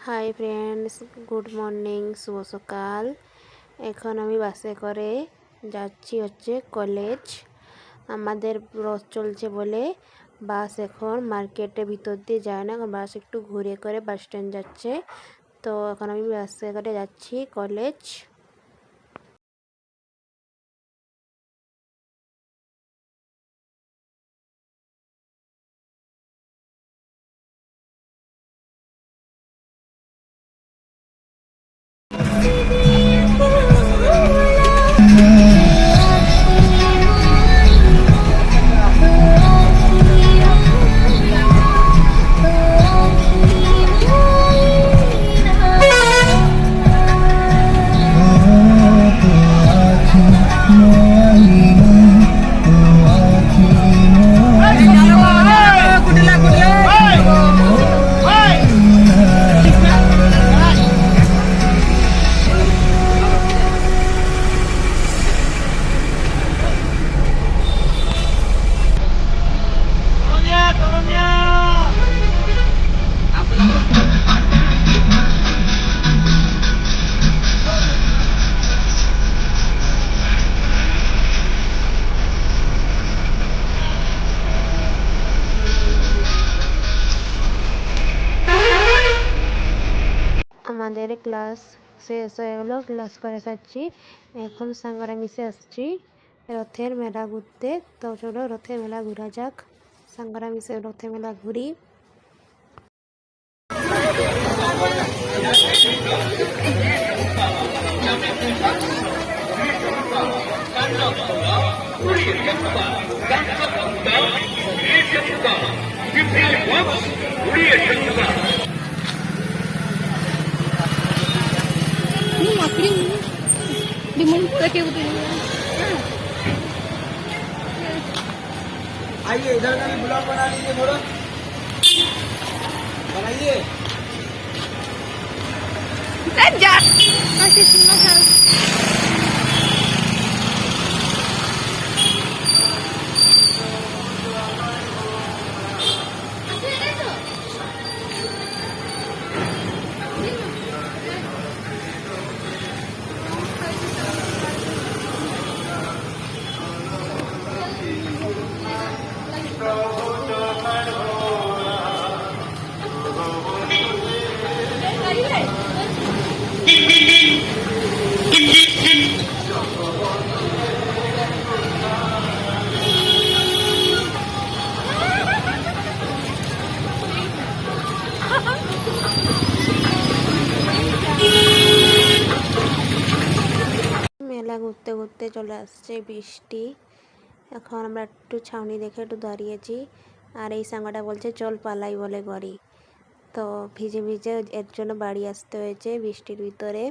Hi friends, good morning, শুভ সকাল। এখন আমি বাসে করে যাচ্ছি কলেজ। আমাদের রথ চলছে বলে বাস এখন মার্কেটের ভিতর দিয়ে যায় না, বাস একটু ঘুরে করে বাস স্ট্যান্ড যাচ্ছে। তো এখন আমি বাসে করে যাচ্ছি কলেজ। আমাদের ক্লাস শেষ হয়ে গেলো, ক্লাস করে যাচ্ছি। এখন সাঙ্গরা মিশে আসছি রথের মেলা ঘুরতে। তো চলো রথের মেলা ঘোরা যাক। সাঙ্গরা মিশে রথের মেলা ঘুরি। आइए इधर का भी ब्लॉग बना लीजिए, थोड़ा बनाइए। মেলা ঘুরতে ঘুরতে চলে আসছে বৃষ্টি। এখন আমরা একটু ছাউনি দেখে একটু দাঁড়িয়েছি, আর এই সাঙ্গাটা বলছে চল পালাই বলে গড়ি। তো ভিজে ভিজে এর জন্য বাড়ি আসতে হয়েছে বৃষ্টির ভিতরে।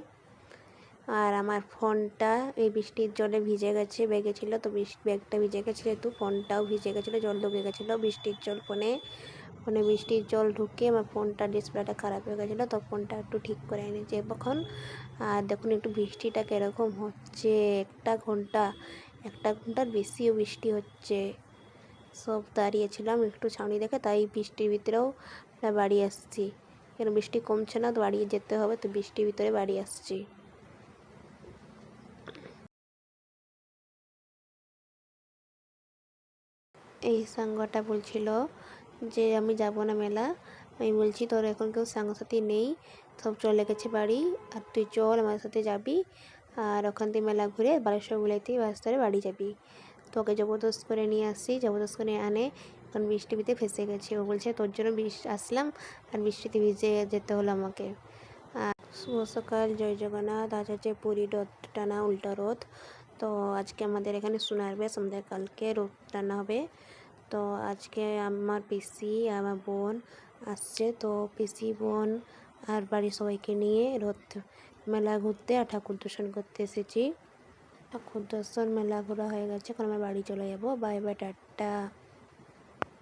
আর আমার ফোনটা এই বৃষ্টির জলে ভিজে গেছে, ব্যাগে ছিল তো ব্যাগটা ভিজে গেছিলো, তো ফোনটাও ভিজে গেছিলো, জল ঢুকে গেছিলো বৃষ্টির জল ফোনে। বৃষ্টির জল ঢুকে আমার ফোনটা ডিসপ্লেটা খারাপ হয়ে গেছিলো, তো ফোনটা একটু ঠিক করে এনেছি এখন। আর দেখুন একটু বৃষ্টিটা কীরকম হচ্ছে, একটা ঘন্টার বেশিও বৃষ্টি হচ্ছে। সব দাঁড়িয়েছিলাম একটু ছাউনি দেখে, তাই বৃষ্টির ভিতরেও বাড়ি আসছি। কেন বৃষ্টি কমছে না, তো বাড়ি যেতে হবে, তো বৃষ্টির ভিতরে বাড়ি আসছি। এই সাঙ্গটা বলছিল যে আমি যাব না মেলা। আমি বলছি তোর এখন কেউ সাথী নেই, সব চলে গেছে বাড়ি, আর তুই চল আমার সাথে যাবি, আর ওখান থেকে মেলা ঘুরে বালেশ্বরগুলোতে বাস ধরে বাড়ি যাবি। তোকে জবরদস্ত করে নিয়ে আসি, জবরদস্ত করে আনে, কারণ বৃষ্টিতে ফেসে গেছে। ও বলছে তোর জন্য আসলাম, আর বৃষ্টিতে ভিজে যেতে হলো আমাকে। শুভ সকাল, জয় জগন্নাথ। আজ হচ্ছে পুরী রথ টানা, উল্টা রথ। তো আজকে আমাদের এখানে সোনার বেশ, আমাদের কালকে রথ টানা হবে। তো আজকে আমার পিসি আমার বোন আসছে, তো পিসি বোন আর বাড়ির সবাইকে নিয়ে রথ মেলা ঘুরতে আর ঠাকুর দর্শন করতে এসেছি। ঠাকুর দর্শন মেলা ঘোরা হয়ে গেছে, এখন আমরা বাড়ি চলে যাবো। Bye bye, tata.